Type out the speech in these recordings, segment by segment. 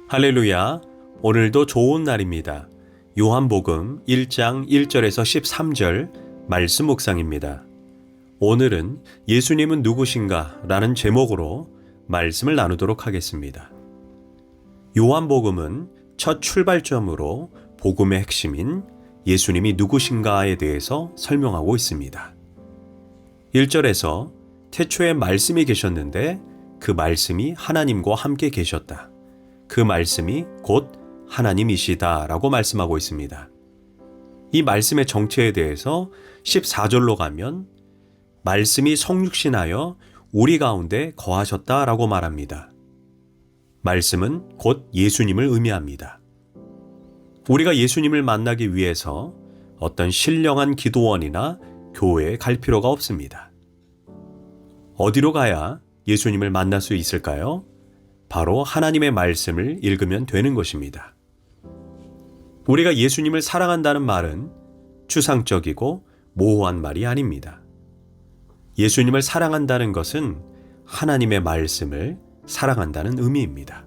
할렐루야, 오늘도 좋은 날입니다. 요한복음 1장 1절에서 13절 말씀 묵상입니다. 오늘은 예수님은 누구신가? 라는 제목으로 말씀을 나누도록 하겠습니다. 요한복음은 첫 출발점으로 복음의 핵심인 예수님이 누구신가에 대해서 설명하고 있습니다. 1절에서 태초에 말씀이 계셨는데 그 말씀이 하나님과 함께 계셨다. 그 말씀이 곧 하나님이시다 라고 말씀하고 있습니다. 이 말씀의 정체에 대해서 14절로 가면 말씀이 성육신하여 우리 가운데 거하셨다 라고 말합니다. 말씀은 곧 예수님을 의미합니다. 우리가 예수님을 만나기 위해서 어떤 신령한 기도원이나 교회에 갈 필요가 없습니다. 어디로 가야 예수님을 만날 수 있을까요? 바로 하나님의 말씀을 읽으면 되는 것입니다. 우리가 예수님을 사랑한다는 말은 추상적이고 모호한 말이 아닙니다. 예수님을 사랑한다는 것은 하나님의 말씀을 사랑한다는 의미입니다.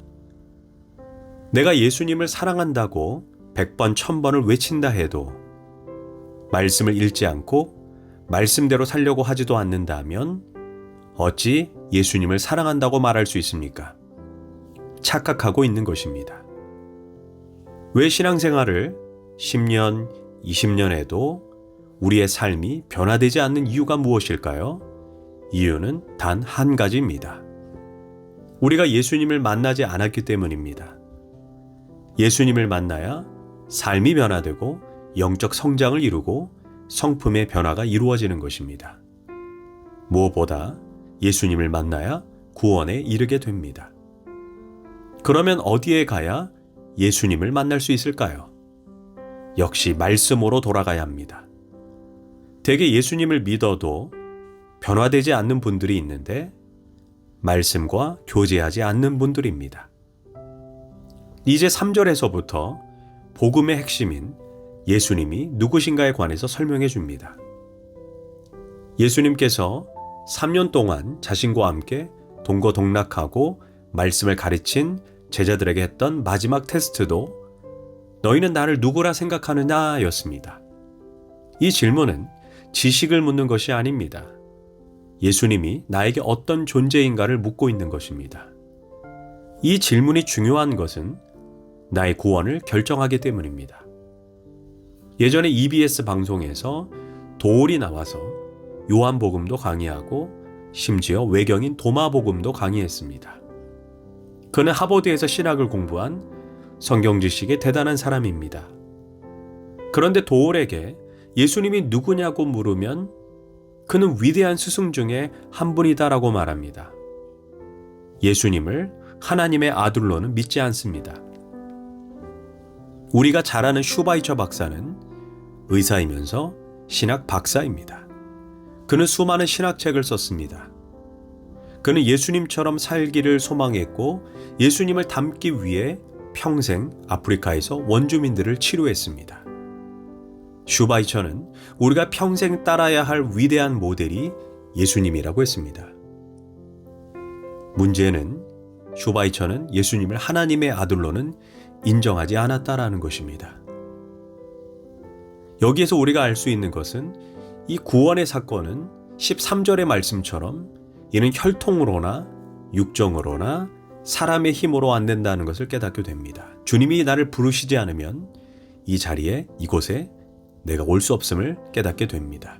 내가 예수님을 사랑한다고 100번, 1000번을 외친다 해도 말씀을 읽지 않고 말씀대로 살려고 하지도 않는다면 어찌 예수님을 사랑한다고 말할 수 있습니까? 착각하고 있는 것입니다. 왜 신앙생활을 10년, 20년 해도 우리의 삶이 변화되지 않는 이유가 무엇일까요? 이유는 단 한 가지입니다. 우리가 예수님을 만나지 않았기 때문입니다. 예수님을 만나야 삶이 변화되고 영적 성장을 이루고 성품의 변화가 이루어지는 것입니다. 무엇보다 예수님을 만나야 구원에 이르게 됩니다. 그러면 어디에 가야 예수님을 만날 수 있을까요? 역시 말씀으로 돌아가야 합니다. 대개 예수님을 믿어도 변화되지 않는 분들이 있는데 말씀과 교제하지 않는 분들입니다. 이제 3절에서부터 복음의 핵심인 예수님이 누구신가에 관해서 설명해 줍니다. 예수님께서 3년 동안 자신과 함께 동거동락하고 말씀을 가르친 제자들에게 했던 마지막 테스트도 너희는 나를 누구라 생각하느냐 였습니다. 이 질문은 지식을 묻는 것이 아닙니다. 예수님이 나에게 어떤 존재인가를 묻고 있는 것입니다. 이 질문이 중요한 것은 나의 구원을 결정하기 때문입니다. 예전에 EBS 방송에서 도올이 나와서 요한복음도 강의하고 심지어 외경인 도마복음도 강의했습니다. 그는 하버드에서 신학을 공부한 성경 지식의 대단한 사람입니다. 그런데 도올에게 예수님이 누구냐고 물으면 그는 위대한 스승 중에 한 분이다라고 말합니다. 예수님을 하나님의 아들로는 믿지 않습니다. 우리가 잘 아는 슈바이처 박사는 의사이면서 신학 박사입니다. 그는 수많은 신학책을 썼습니다. 그는 예수님처럼 살기를 소망했고 예수님을 닮기 위해 평생 아프리카에서 원주민들을 치료했습니다. 슈바이처는 우리가 평생 따라야 할 위대한 모델이 예수님이라고 했습니다. 문제는 슈바이처는 예수님을 하나님의 아들로는 인정하지 않았다라는 것입니다. 여기에서 우리가 알 수 있는 것은 이 구원의 사건은 13절의 말씀처럼 이는 혈통으로나 육정으로나 사람의 힘으로 안 된다는 것을 깨닫게 됩니다. 주님이 나를 부르시지 않으면 이 자리에 이곳에 내가 올 수 없음을 깨닫게 됩니다.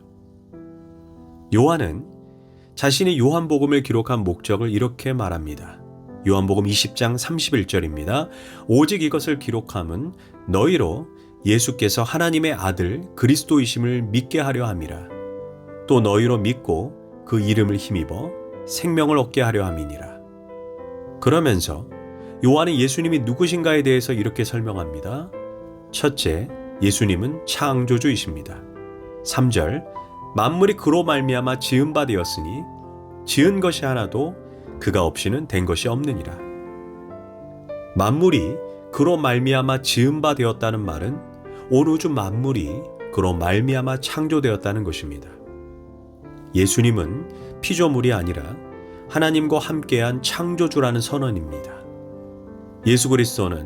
요한은 자신이 요한복음을 기록한 목적을 이렇게 말합니다. 요한복음 20장 31절입니다. 오직 이것을 기록함은 너희로 예수께서 하나님의 아들 그리스도이심을 믿게 하려 함이라. 또 너희로 믿고 그 이름을 힘입어 생명을 얻게 하려 함이니라. 그러면서 요한은 예수님이 누구신가에 대해서 이렇게 설명합니다. 첫째, 예수님은 창조주이십니다. 3절, 만물이 그로 말미암아 지은 바 되었으니 지은 것이 하나도 그가 없이는 된 것이 없느니라. 만물이 그로 말미암아 지은 바 되었다는 말은 온 우주 만물이 그로 말미암아 창조되었다는 것입니다. 예수님은 피조물이 아니라 하나님과 함께한 창조주라는 선언입니다. 예수 그리스도는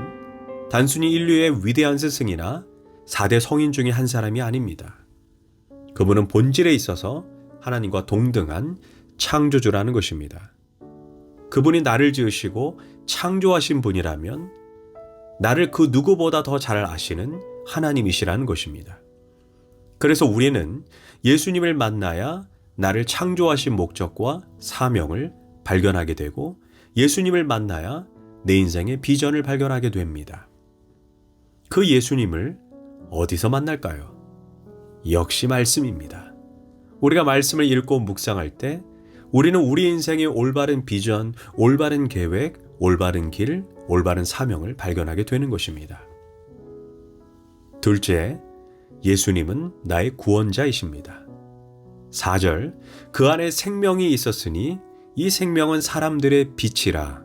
단순히 인류의 위대한 스승이나 4대 성인 중에 한 사람이 아닙니다. 그분은 본질에 있어서 하나님과 동등한 창조주라는 것입니다. 그분이 나를 지으시고 창조하신 분이라면 나를 그 누구보다 더 잘 아시는 하나님이시라는 것입니다. 그래서 우리는 예수님을 만나야 나를 창조하신 목적과 사명을 발견하게 되고 예수님을 만나야 내 인생의 비전을 발견하게 됩니다. 그 예수님을 어디서 만날까요? 역시 말씀입니다. 우리가 말씀을 읽고 묵상할 때 우리는 우리 인생의 올바른 비전, 올바른 계획, 올바른 길, 올바른 사명을 발견하게 되는 것입니다. 둘째, 예수님은 나의 구원자이십니다. 4절, 그 안에 생명이 있었으니 이 생명은 사람들의 빛이라.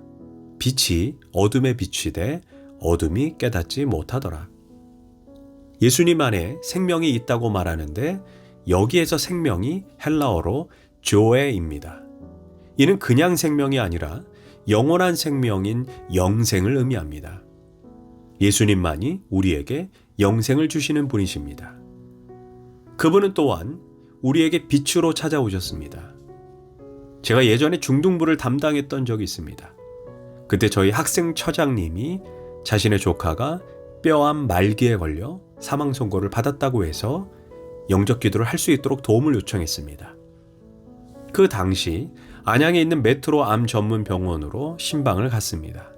빛이 어둠에 비치되 어둠이 깨닫지 못하더라. 예수님 안에 생명이 있다고 말하는데 여기에서 생명이 헬라어로 조에입니다. 이는 그냥 생명이 아니라 영원한 생명인 영생을 의미합니다. 예수님만이 우리에게 영생을 주시는 분이십니다. 그분은 또한 우리에게 빛으로 찾아오셨습니다. 제가 예전에 중등부를 담당했던 적이 있습니다. 그때 저희 학생처장님이 자신의 조카가 뼈암 말기에 걸려 사망 선고를 받았다고 해서 영접 기도를 할 수 있도록 도움을 요청했습니다. 그 당시 안양에 있는 메트로 암 전문 병원으로 신방을 갔습니다.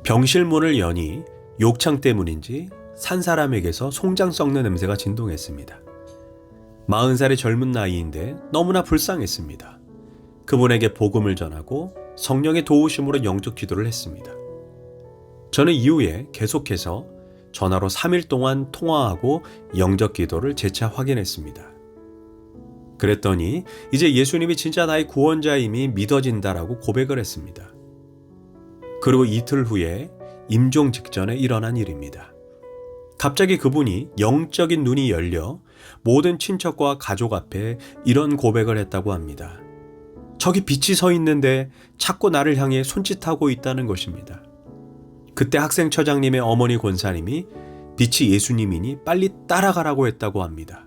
병실 문을 여니 욕창 때문인지 산 사람에게서 송장 썩는 냄새가 진동했습니다. 40살의 젊은 나이인데 너무나 불쌍했습니다. 그분에게 복음을 전하고 성령의 도우심으로 영접 기도를 했습니다. 저는 이후에 계속해서 전화로 3일 동안 통화하고 영접 기도를 재차 확인했습니다. 그랬더니 이제 예수님이 진짜 나의 구원자임이 믿어진다라고 고백을 했습니다. 그리고 이틀 후에 임종 직전에 일어난 일입니다. 갑자기 그분이 영적인 눈이 열려 모든 친척과 가족 앞에 이런 고백을 했다고 합니다. 저기 빛이 서 있는데 자꾸 나를 향해 손짓하고 있다는 것입니다. 그때 학생처장님의 어머니 권사님이 빛이 예수님이니 빨리 따라가라고 했다고 합니다.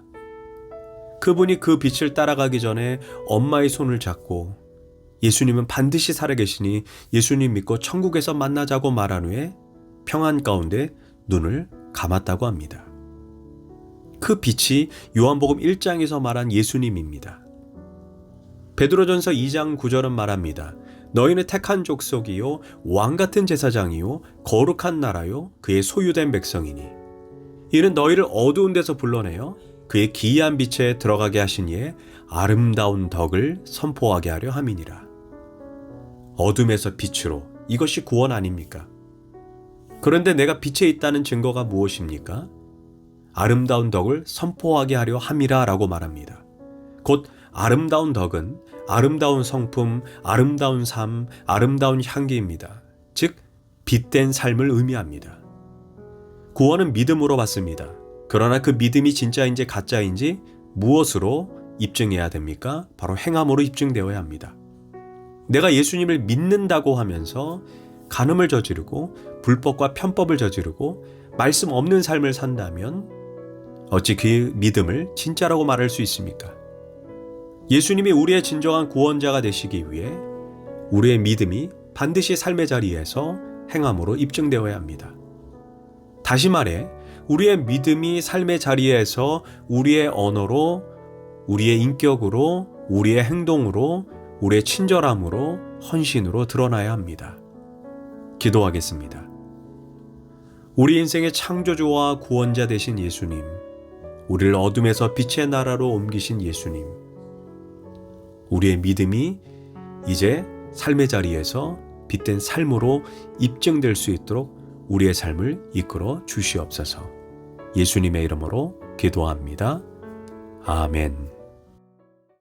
그분이 그 빛을 따라가기 전에 엄마의 손을 잡고 예수님은 반드시 살아계시니 예수님 믿고 천국에서 만나자고 말한 후에 평안 가운데 눈을 감았다고 합니다. 그 빛이 요한복음 1장에서 말한 예수님입니다. 베드로전서 2장 9절은 말합니다. 너희는 택한 족속이요 왕같은 제사장이요 거룩한 나라요 그의 소유된 백성이니 이는 너희를 어두운 데서 불러내어 그의 기이한 빛에 들어가게 하신 이의 아름다운 덕을 선포하게 하려 함이니라. 어둠에서 빛으로, 이것이 구원 아닙니까? 그런데 내가 빛에 있다는 증거가 무엇입니까? 아름다운 덕을 선포하게 하려 함이라 라고 말합니다. 곧 아름다운 덕은 아름다운 성품, 아름다운 삶, 아름다운 향기입니다. 즉 빛된 삶을 의미합니다. 구원은 믿음으로 받습니다. 그러나 그 믿음이 진짜인지 가짜인지 무엇으로 입증해야 됩니까? 바로 행함으로 입증되어야 합니다. 내가 예수님을 믿는다고 하면서 간음을 저지르고 불법과 편법을 저지르고 말씀 없는 삶을 산다면 어찌 그 믿음을 진짜라고 말할 수 있습니까? 예수님이 우리의 진정한 구원자가 되시기 위해 우리의 믿음이 반드시 삶의 자리에서 행함으로 입증되어야 합니다. 다시 말해 우리의 믿음이 삶의 자리에서 우리의 언어로, 우리의 인격으로, 우리의 행동으로, 우리의 친절함으로, 헌신으로 드러나야 합니다. 기도하겠습니다. 우리 인생의 창조주와 구원자 되신 예수님, 우리를 어둠에서 빛의 나라로 옮기신 예수님, 우리의 믿음이 이제 삶의 자리에서 빛된 삶으로 입증될 수 있도록 우리의 삶을 이끌어 주시옵소서. 예수님의 이름으로 기도합니다. 아멘.